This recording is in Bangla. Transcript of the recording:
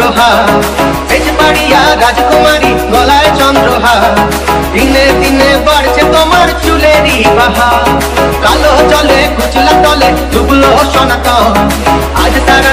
চন্দ্রহার, তেজবাড়িয়া রাজকুমারী গলায় চন্দ্রহার। দিনে দিনে বাড়ছে তোমার চুলেরই বাহার, কালো জলে কুচলা তলে ডুবলো সনাতন, আজ তার